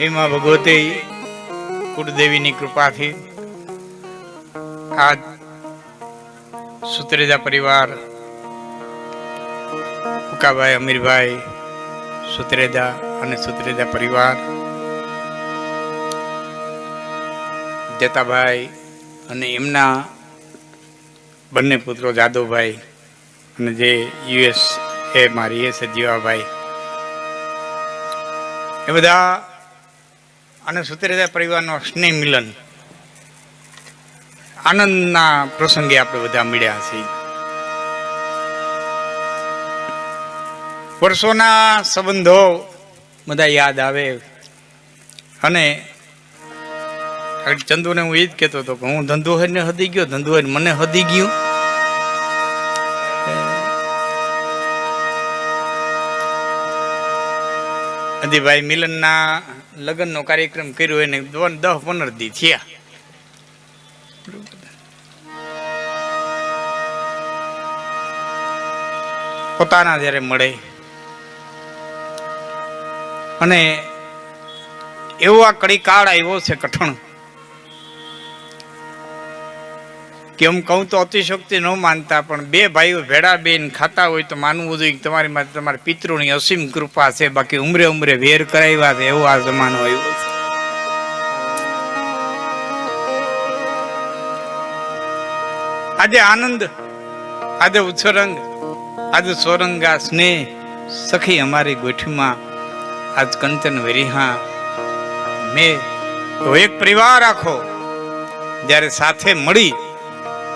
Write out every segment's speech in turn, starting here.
એમાં ભગવતી કુળદેવીની કૃપાથી આજ સુત્રેજા પરિવાર, ઉકાભાઈ, અમીરભાઈ સુત્રેજા અને સુત્રેજા પરિવાર, જેતાભાઈ અને એમના બંને પુત્રો જાદવભાઈ અને જે યુએસ મારી છે જીવાભાઈ, એ બધા અને સુત્રેજા પરિવારનો સ્નેહ મિલન આનંદના પ્રસંગે આપણે બધા મળ્યા છીએ. વર્ષોના સંબંધો બધા યાદ આવે અને ચંદુને હું એ જ કહેતો હતો કે હું ધંધુભાઈને હદી ગયો, ધંધુભાઈ મને હદી ગયું. અદીભાઈ મિલનના લગ્નનો કાર્યક્રમ કર્યો એને 10-15 દી થયા. પોતાના જ્યારે મળે અને એવો આ કડી કાળ આવ્યો છે કઠણ કે એમ કહું તો અતિશોક્તિ ન માનતા, પણ બે ભાઈઓ ભેડા બેન ખાતા હોય તો માનવું જોઈએ કે તમારી માટે તમારા પિતૃની અસીમ કૃપા છે. બાકી ઉમરે ઉમરે વેર કરાવ્યા છે, એવો આ જમાનો આવ્યો છે. આજે આનંદ, આજે ઉત્સરંગ, આજે સોરંગા સ્નેહ સખી અમારી ગોઠીમાં, આજ કંચન વેરીહા મેં તો એક પરિવાર આખો જ્યારે સાથે મળી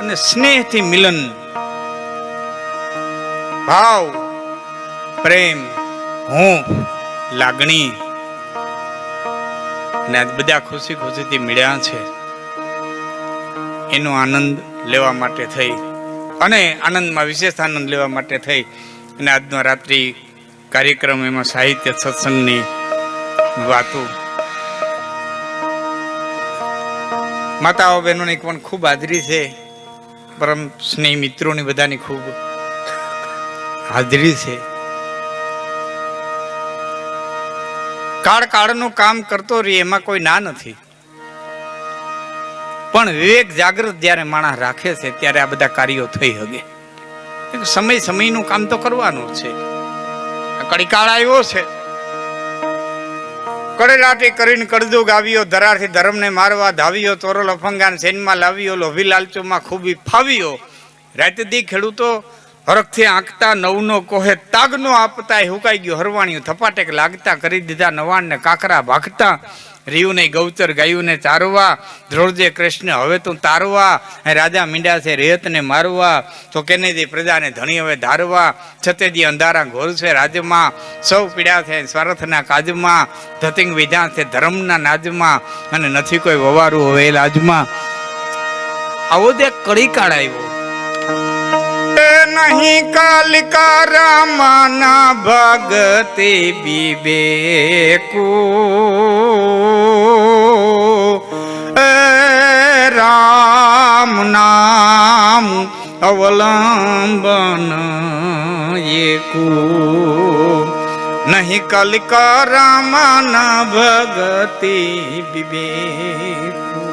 અને સ્નેહથી મિલન, ભાવ, પ્રેમ, હૂંફ, લાગણી અને આજ બધા ખુશી ખુશીથી મળ્યા છે. એનો આનંદ લેવા માટે થઈ અને આનંદમાં વિશેષ આનંદ લેવા માટે થઈ અને આજનો રાત્રિ કાર્યક્રમ, એમાં સાહિત્ય સત્સંગની વાતો, માતાઓ બહેનોની પણ ખૂબ હાજરી છે. પરમ સ્નેહ મિત્રોની બધાની ખૂબ હાજરી છે. કાળ કાળનું કામ કરતો રહે એમાં કોઈ ના નથી, પણ વિવેક જાગૃત જ્યારે માણસ રાખે છે ત્યારે આ બધા કાર્યો થઈ શકે. સમય સમયનું કામ તો કરવાનું છે. કડીકાળ આવ્યો છે, કડેલાટી કરીને કડદુ ગાવ્યો, ધરાથી ધર્મને મારવા ધાવ્યો, તોરલ અફંગાન સેનમાં લાવ્યો, લોભી લાલચોમાં ખૂબી ફાવ્યો. રાતદી ખેડૂતો હરખથી આંકતા, નવનો કોહે તાગનો આપતા, હુકાઈ ગયો હરવાણિયું થપાટેક લાગતા, કરી દીધા નવાણ ને કાકરા ભાગતા. રીયુને ગૌચર ગાયુંને ચારવા, ધ્રોળજે કૃષ્ણ હવે તું તારવા. રાજા મીંડા છે રેતને મારવા, તો કેનેદી પ્રજાને ધણી હવે ધારવા. છતેદી અંધારા ઘોર છે રાજમાં, સૌ પીડ્યા છે સ્વાર્થના કાજમાં. ધતિંગ વિધા છે ધર્મના નાજમાં, અને નથી કોઈ વવારું હવે લાજમાં. આવો દે કડી કાળ આવ્યો નહીં. કાલિકા રામાના ભગતે વિવેકુ, રામ નામ અવલંબન એકુ. નહીં કાલિકા રામાના ભગતે વિવેકુ.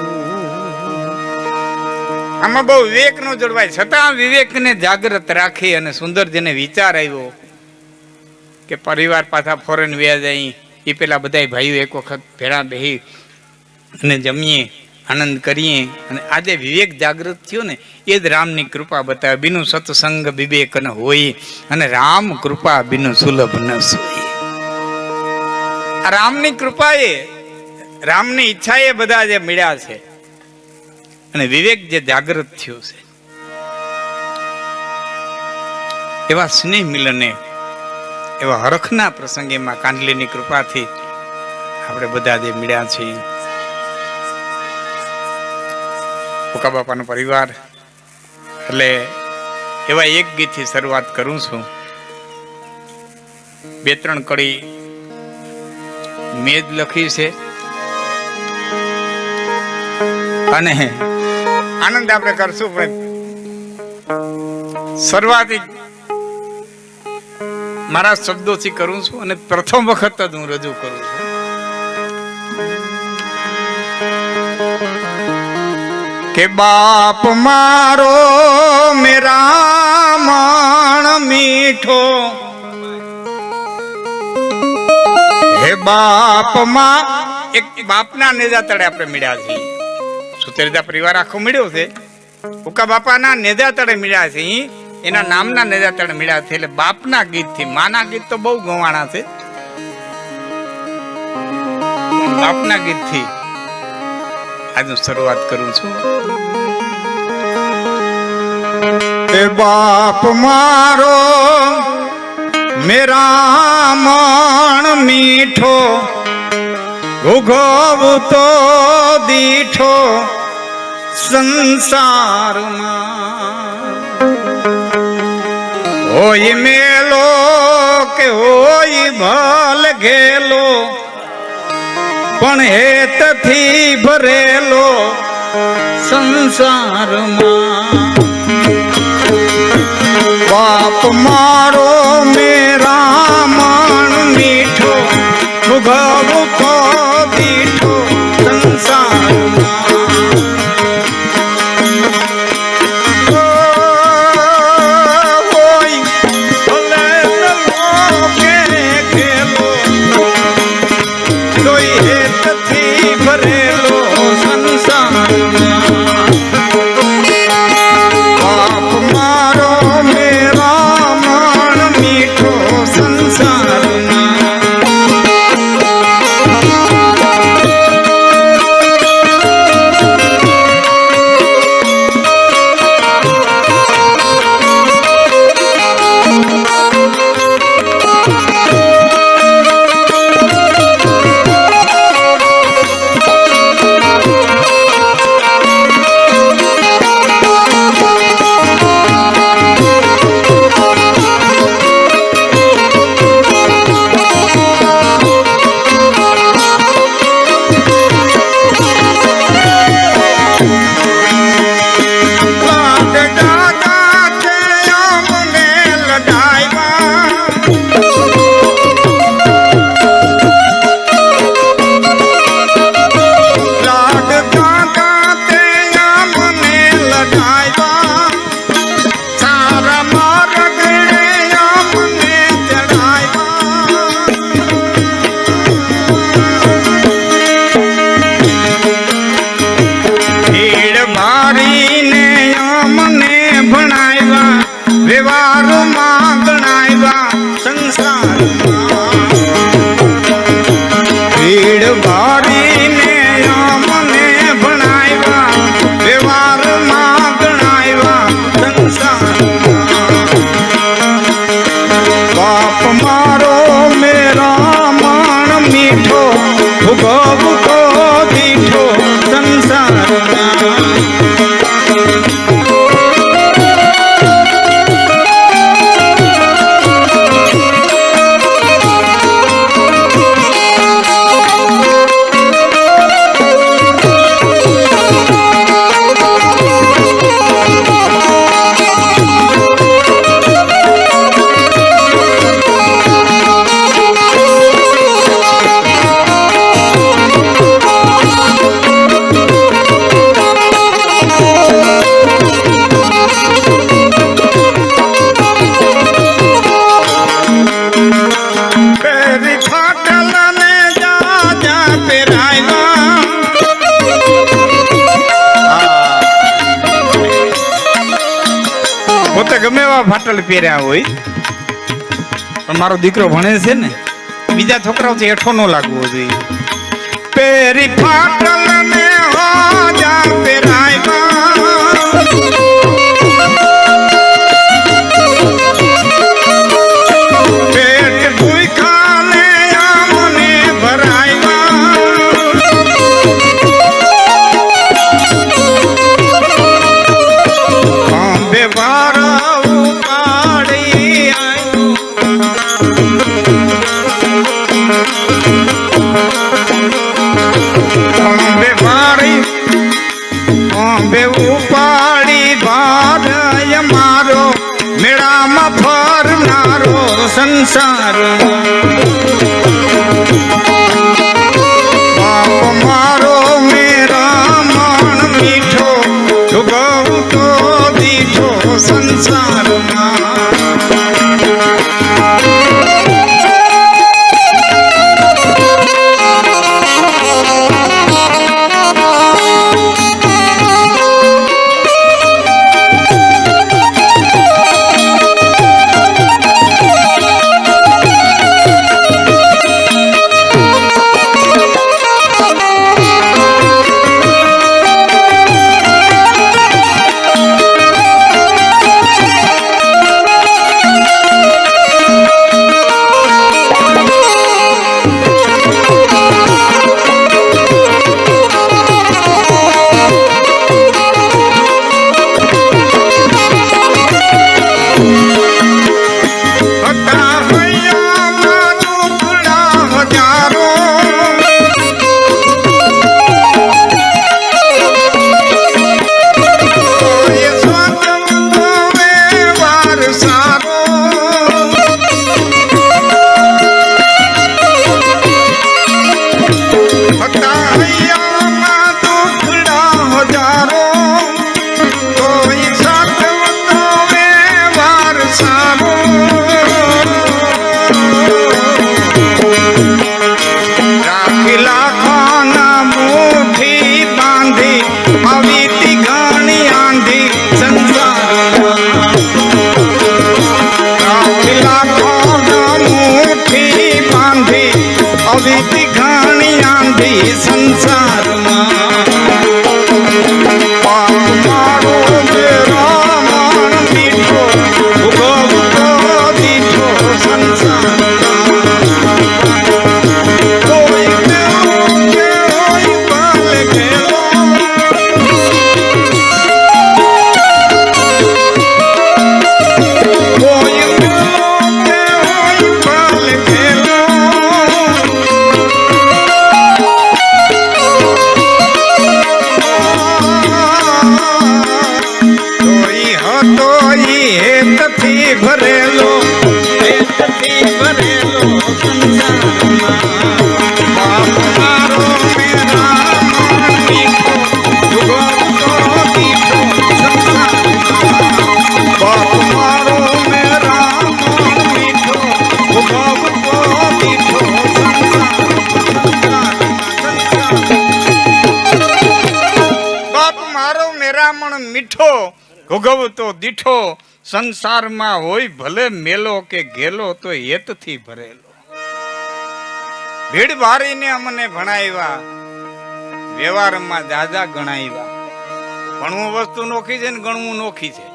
આમાં બહુ વિવેક નો જોડવાય, છતાં વિવેકને જાગૃત રાખી અને સુંદર જેને વિચાર આવ્યો કે પરિવાર પાછા ફોરેન વ્યા જાય, એ પેલા બધા ભાઈઓ એક વખત ભેળા બેહી અને જમીએ, આનંદ કરીએ. અને આજે વિવેક જાગૃત થયો ને એ જ રામની કૃપા બતાવે. બીનું સત્સંગ વિવેક ન હોય, અને રામ કૃપા બીનું સુલભ ન સોય. આ રામની કૃપા એ, રામની ઈચ્છા એ બધા જે મળ્યા છે, અને વિવેક જે જાગૃત થયો છે, એવા સ્નેહ મિલને, એવા હરખના પ્રસંગેમાં કાંડલીની કૃપાથી આપણે બધા જે મળ્યા છીએ. ભૂકા બાપાનો પરિવાર એટલે એવા એક ગીતથી શરૂઆત કરું છું. 2-3 કડી મેં જ લખી છે અને આનંદ આપણે કરશું, પણ શરૂઆત મારા શબ્દોથી કરું છું અને પ્રથમ વખત જ હું રજૂ કરું છું. કે બાપ મારો મેરા માણ મીઠો, હે બાપ માં એક બાપના નેજા તળે આપણે મળ્યા છીએ. સુતેરદા પરિવાર આખો મળ્યો છે. ઉકા બાપાના નેજા તળે મળ્યા છે, એના નામના નેજા તળે મળ્યા છે. એટલે બાપના ગીતથી, માના ગીત તો બહુ ગવાણા છે. બાપના ગીતથી આજનું શરૂઆત કરું છું. એ બાપ મારો મેરા માણ મીઠો, ઉગવું તો દીઠો સંસારમાં. હોય મેલો કે હોય ભલ ઘેલો, પણ હેતથી ભરેલો સંસારમાં. બાપ મારો મેરા માણ મીઠો, ઉગવું તો દીઠો સંસારમાં. ગમે એવા ફાટલ પહેર્યા હોય, પણ મારો દીકરો ભણે છે ને, બીજા છોકરાઓથી હેઠો ન લાગવો જોઈએ. પેરી ફાટલ ને હોજા પહેરાવ્યા, પેટ ભૂખા ને આમને ભરાવ્યા, બે વારા ઉપાડી ભાર મારો મેળામાં ફરનારો સંસાર. બાપ મારો મેરા માણ મીઠો, સંસારમાં પાપ મારો મેરામણ મીઠો ભોગવતો દીઠો સંસારમાં કોઈ કેવું કે હોય બાલ ઘેલો કોઈ કેવું કે હોય બાલ ઘેલો હેતથી ભરેલો સંસારમાં બાપ મારો મેરામણ મીઠો ભોગવતો દીઠો સંસારમાં બાપ મારો મેરામણ મીઠો ભોગવતો દીઠો સંસારમાં બાપ મારો મેરામણ મીઠો ભોગવતો દીઠો સંસારમાં હોય ભલે મેલો કે ગેલો તો હેતથી ભરેલો. ભીડ ભારીને અમને ભણાવ્યા, વ્યવહારમાં દાદા ગણાવ્યા. ભણવું વસ્તુ નોખી છે ને ગણવું નોખી છે.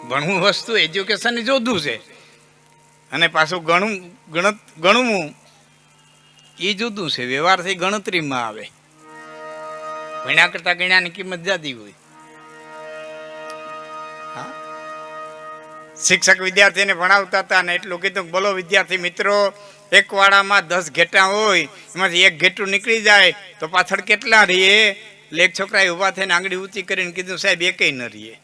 ભણવું વસ્તુ એજ્યુકેશન જોધું છે અને પાછું ગણવું એ જુદું છે. વ્યવહારથી ગણતરીમાં આવે. ભણ્યા કરતા ગણ્યાની કિંમત જાદી હોય. શિક્ષક વિદ્યાર્થીને ભણાવતા હતા ને એટલું કીધું, બોલો વિદ્યાર્થી મિત્રો, એક વાડામાં 10 ઘેટા હોય, એમાંથી એક ઘેટું નીકળી જાય તો પાછળ કેટલા રહીએ? એક છોકરાએ ઉભા થઈને આંગળી ઊંચી કરીને કીધું, સાહેબ એકેય ન રહીએ.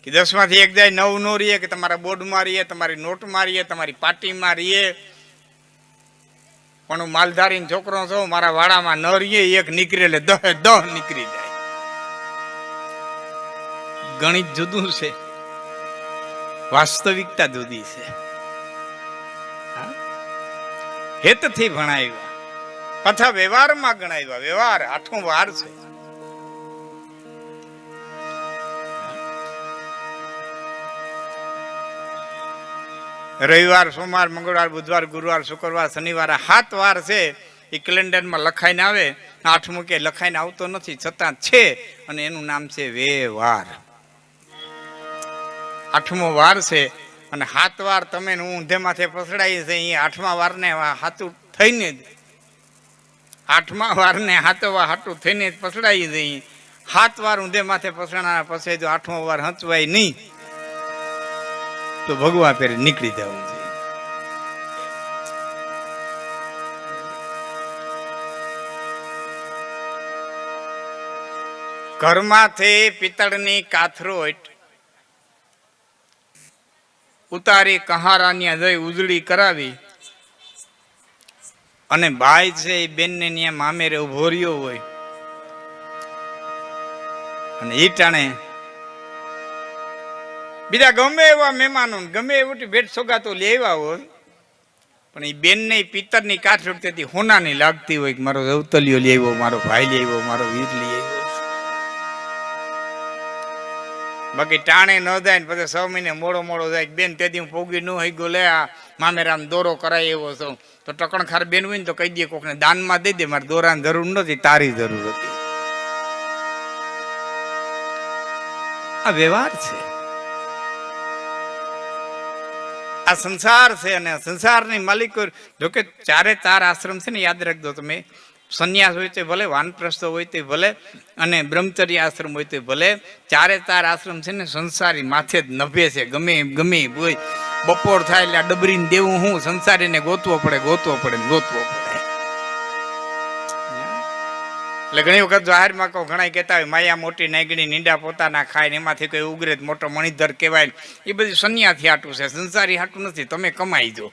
કે 10 માંથી એક જાય 9 નો રહીએ, કે તમારા બોર્ડમાં રહીએ, તમારી નોટમાં રહીએ, તમારી પાર્ટીમાં રહીએ. પણ હું માલધારીનો છોકરો છું, મારા વાડામાં ન રહીએ, એક નીકળે એટલે 10 નીકળી જાય. ગણિત જુદું છે, વાસ્તવિકતા જુદી છે. હેતથી ભણાવ્યા, પાછા વ્યવહારમાં ગણાવ્યા. વ્યવહાર 8મો વાર છે. રવિવાર, સોમવાર, મંગળવાર, બુધવાર, ગુરુવાર, શુક્રવાર, શનિવાર 7 વાર છે. એ કેલેન્ડરમાં લખાઈને આવે. 8મો કે લખાઈને આવતો નથી, છતાં છે અને એનું નામ છે વ્યવહાર. 8મો વાર છે અને 7 વાર તમે હું ઊંધે માથે પસડાઈ છે. એ 8મા વારને હાથું થઈને જ 8મા વારને હાથું થઈને જ પસડાઈ જઈ. 7 વાર ઊંધે માથે પસડાના પછી જો 8મો વાર હંચવાય નહીં તો ભગવા પેરે નીકળી જવું છે. ઘરમાંથી પિત્તળની કાથરોટ ઉતારી કહારાની જઈ ઉજળી કરાવી અને ભાઈ છે એ બેનને ત્યાં મામેરે ઉભો રહ્યો હોય અને એ ટાણે બીજા ગમે એવા મહેમાનો ગમે એવી ભેટ સોગાતો લેવા હોય, પણ એ બેનને પિત્તળની કાથરોટ તેથી હોનાની લાગતી હોય કે મારો રવતલિયો લેવો, મારો ભાઈ લેવો, મારો વીર લેવો. બાકી ટાણે ન જાય ને પછી 6 મહિને મોડો જાય. બેન તેથી હું પોગી ન હોય ગયો, લે આ મામેરામ દોરો કરાય એવો છું. તો ટકણખાર બેન હોય ને તો કહી દે, કોકને દાનમાં દઈ દે, મારે દોરાની જરૂર નથી, તારી જરૂર હતી. આ વ્યવહાર છે, આ સંસાર છે. અને સંસારની માલિકો જોકે 4 આશ્રમ છે ને, યાદ રાખજો તમે. સંન્યાસ હોય તો ભલે, વાનપ્રસ્થ હોય તો ભલે, અને બ્રહ્મચર્ય આશ્રમ હોય તો ભલે. 4 આશ્રમ છે ને સંસારી માથે જ નભે છે. ગમે હોય બપોર થાય એટલે આ ડબરીને દેવું હું સંસારીને ગોતવો પડે. એટલે ઘણી વખત જાહેરમાં કહું, ઘણા કહેતા હોય માયા મોટી નાગણી નીંડા પોતાના ખાય ને એમાંથી કોઈ ઉગરે મોટો મણિધર કહેવાય. એ બધી સંન્યાસી હાટું છે, સંસારી હાટું નથી. તમે કમાઈ દો,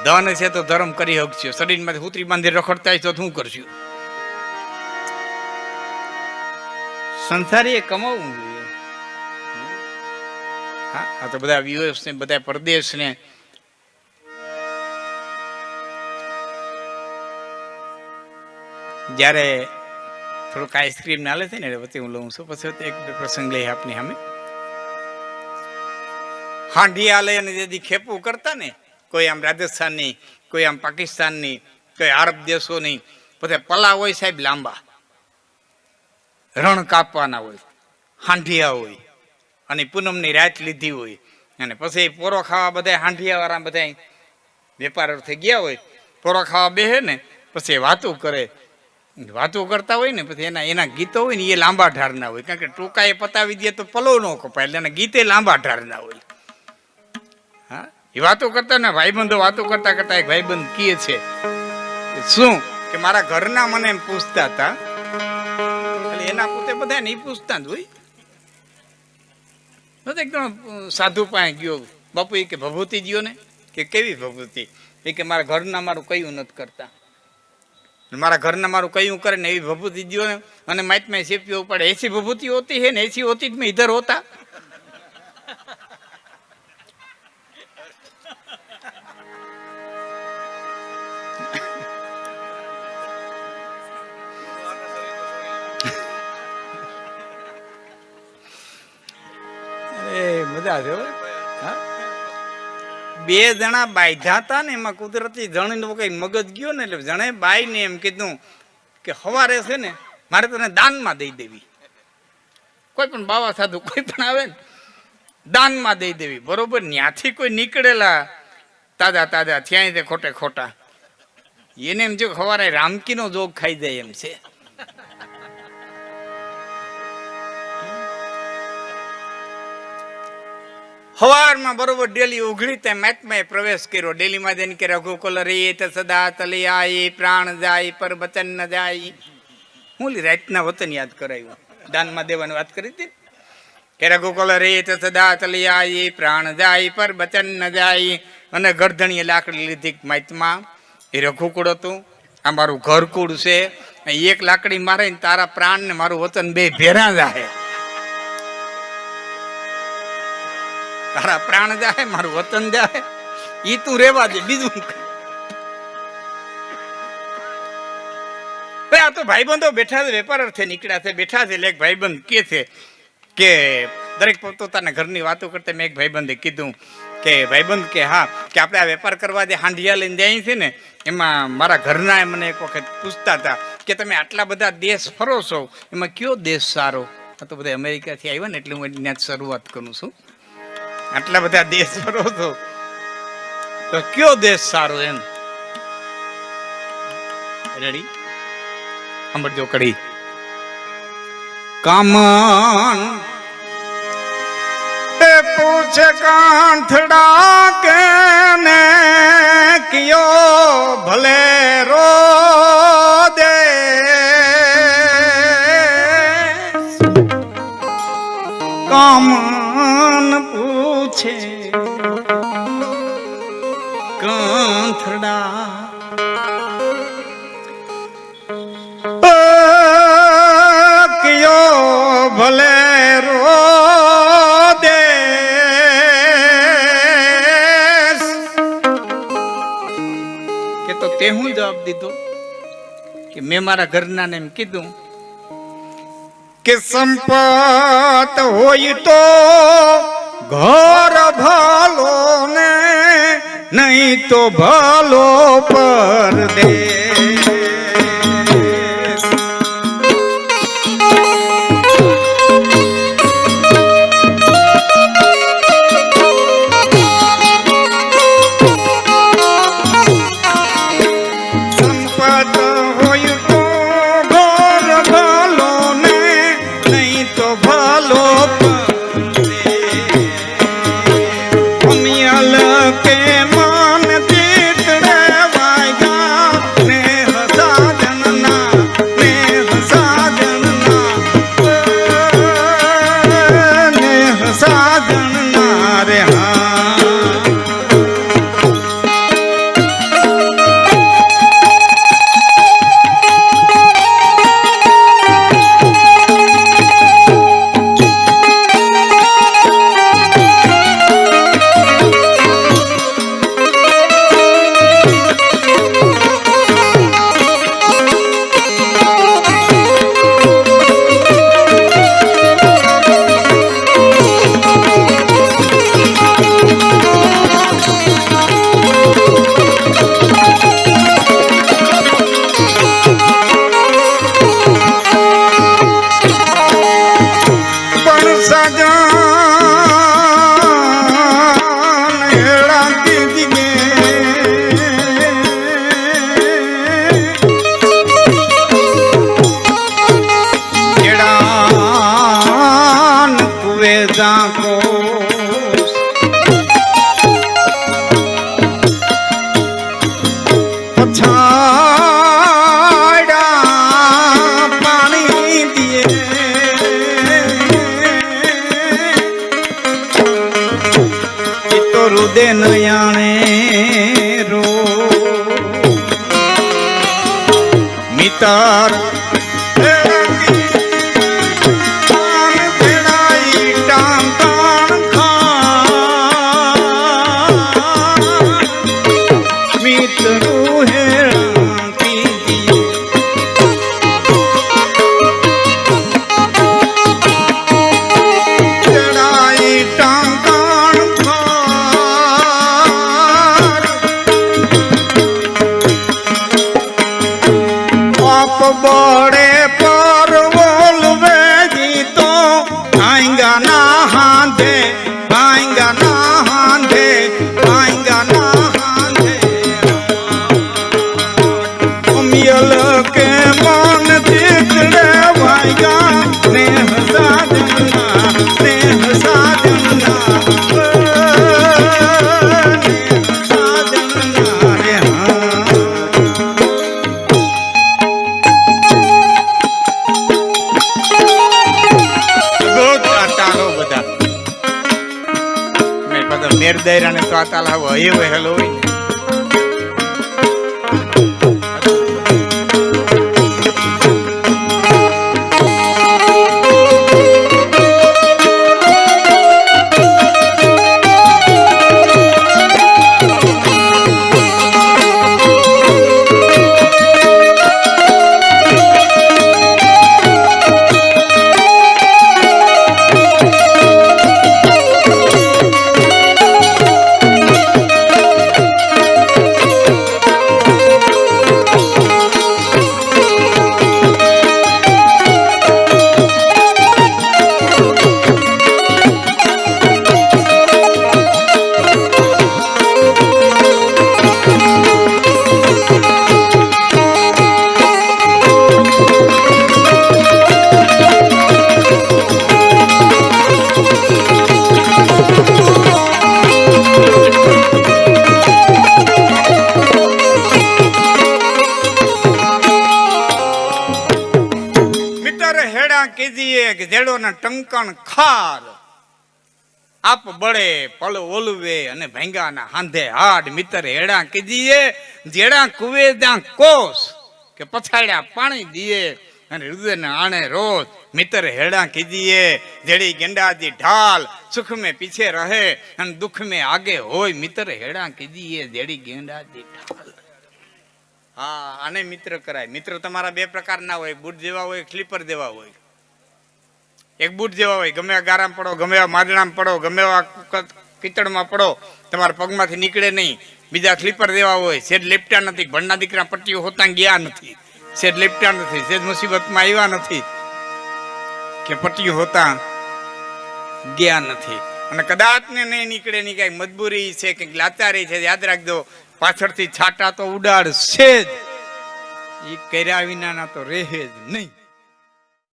ધન છે તો ધર્મ કરી શકશો. શરીરમાંથી હુતરી બાંધી રખડતા હોય તો શું કરશું? સંસારી એ કમાવું જોઈએ. હા, આ તો બધા વ્યુઅર્સ ને બધા પરદેશ ને જ્યારે થોડુંક આઈસ્ક્રીમ નાલે છે ને પછી હું લઉં છું. પછી એક પ્રસંગ લઈ આપની સામે. હાંડિયા લઈ અને જેથી ખેપું કરતા ને કોઈ આમ રાજસ્થાનની કોઈ આમ પાકિસ્તાનની, કોઈ આરબ દેશોની. પછી પલા હોય સાહેબ લાંબા, રણ કાપવાના હોય, હાંઢિયા હોય, અને પૂનમની રાત લીધી હોય, અને પછી પોરો ખાવા બધા હાંઢિયા વાળા બધા વેપાર અર્થે ગયા હોય, પોરો ખાવા બેસે ને પછી વાતો કરે. વાતો કરતા હોય ને પછી એના ગીતો હોય ને એ લાંબા ઢારના હોય, કારણ કે ટૂંકા એ પતાવી દે તો પલો ન કપાય, એટલે એના ગીતે લાંબા ઢારના હોય. હા, એ વાતો કરતા ને ભાઈબંધો વાતો કરતા કરતા એક ભાઈબંધ કહે છે શું કે મારા ઘરના મને એમ પૂછતા હતા, એટલે એના પોતે બધા નહીં પૂછતા જ હોય. એકદમ સાધુ પાસે ગયો, બાપુ એ કે ભભૂતિ ગયો ને, કે કેવી ભભૂતિ? એ કે મારા ઘરના મારું કયું નથી કરતા, મારા ઘરના મારું કયું કરે ને એવી ભભૂતિ દો ને. અને માઇટમાં સેપીઓ પડે, ऐसी भभूति होती है ना, ऐसी होती मैं इधर होता. અરે મજા છે. બે જણા બાંધ્યા હતા ને, એમાં કુદરતી જણ કઈ મગજ ગયો ને, એટલે જણે બાઈ ને એમ કીધું કે હવારે છે ને મારે તને દાનમાં દઈ દેવી. કોઈ પણ બાવા સાધુ કોઈ પણ આવે ને દાનમાં દઈ દેવી. બરોબર, ત્યાંથી કોઈ નીકળેલા તાજા તાજા ત્યાં તે ખોટે ખોટા, એને એમ જો હવારે રામકીનો જોગ ખાઈ જાય એમ છે. હવારમાં બરોબર ડેલી ઉઘડી ત્યાં મહાત્માએ પ્રવેશ કર્યો. ડેલીમાં જઈને કે રઘુકુલ રીત સદા તલી આઈ, પ્રાણ જાય પર વચન ન જાય. હું રાતના વતન યાદ કરાયું, દાનમાં દેવાની વાત કરી હતી કે રઘુકુલ રીત સદા તલી આઈ, પ્રાણ જાય પર વચન ન જાય. અને ગરધણીએ લાકડી લીધી મહાત્મા, એ રઘુકુળ હતું. આ મારું ઘરકુળ છે, એક લાકડી મારે ને તારા પ્રાણ ને મારું વતન બે ભેરા જાય. તારા પ્રાણ જાય, મારું વતન જાય, ઈ તું રેવા દે, બીજું. આ તો ભાઈબંધો બેઠા છે, વેપાર અર્થે નીકળ્યા છે, બેઠા છે. એટલે એક ભાઈબંધ કે છે કે દરેક પોતાના ઘરની વાતો કરતા મેં એક ભાઈબંધે કીધું કે ભાઈબંધ કે હા, કે આપણે આ વેપાર કરવા જે હાંડિયા લઈને જાય છે ને, એમાં મારા ઘરના મને એક વખત પૂછતા હતા કે તમે આટલા બધા દેશ ફરો છો, એમાં કયો દેશ સારો? આ તો બધા અમેરિકાથી આવ્યા ને, એટલે હું એની ત્યાં શરૂઆત કરું છું. આટલા બધા દેશ ફરો છો તો કયો દેશ સારો? એમ રેડી સાંભળજો કડી. કામન એ પૂછે કાંઠડા કે ને કયો ભલે રો દે. કામન પૂછે કાંઠડા કયો ભલે રો દે. કે તો તે હું જવાબ દીધો કે મેં મારા ઘરના ને એમ કીધું કે સંપત હોય તો ઘર ભાલો ને, નહીં તો ભાલો પરદેશ. કે મન જીત રે વાગ્યા ને દે નયાણે રો મિતાર बड़े पर बोलवे जी तो आएगा ना हांधे आएगा ना हांधे आएगा ना हांधे मियल के मन दिखड़े भाईगा नेह साजना नेह साजना મેરદાયરા ને તો આ તાલા હોય વહેલો હોય ને જેડો ના ટંકણ ખાર આપ બળે પલ ઓલવે અને ભેંગા ના હાંધે હાડ મિત્ર હેડા કીજીએ જેડા કુવે ત્યાં કોસ કે પછાડ્યા પાણી દીએ અને હૃદય ને આણે રોજ મિત્ર હેડા કીજીએ જેડી ગેંડાજી ઢાલ સુખ में पीछे रहे અને દુઃખ में आगे હોય મિત્ર હેડા કીજીએ જેડી ગેંડાજી ઢાલ હા આને મિત્ર કરાય મિત્ર તમારા બે પ્રકારના હોય બૂટ જેવા હોય સ્લીપર જેવા હોય એક બૂટ જેવા હોય ગમે ગારામાં પડો ગમે માદણામાં પડો ગમે કીચડમાં પડો તમારા પગમાંથી નીકળે નહીં બીજા સ્લીપર જેવા હોય સેજ લેપટા નથી ભણના દીકરા પટ્ટીઓ હોતા ગયા નથી સેજ લેપટા નથી સેજ મુસીબતમાં આવ્યા નથી કે પટ્ટીઓ હોતા ગયા નથી અને કદાચ ને નહીં નીકળે ની કઈ મજબૂરી છે કે લાચારી છે યાદ રાખજો પાછળથી છાટા તો ઉડાડશે જ એ કર્યા વિનાના તો રહે જ નહીં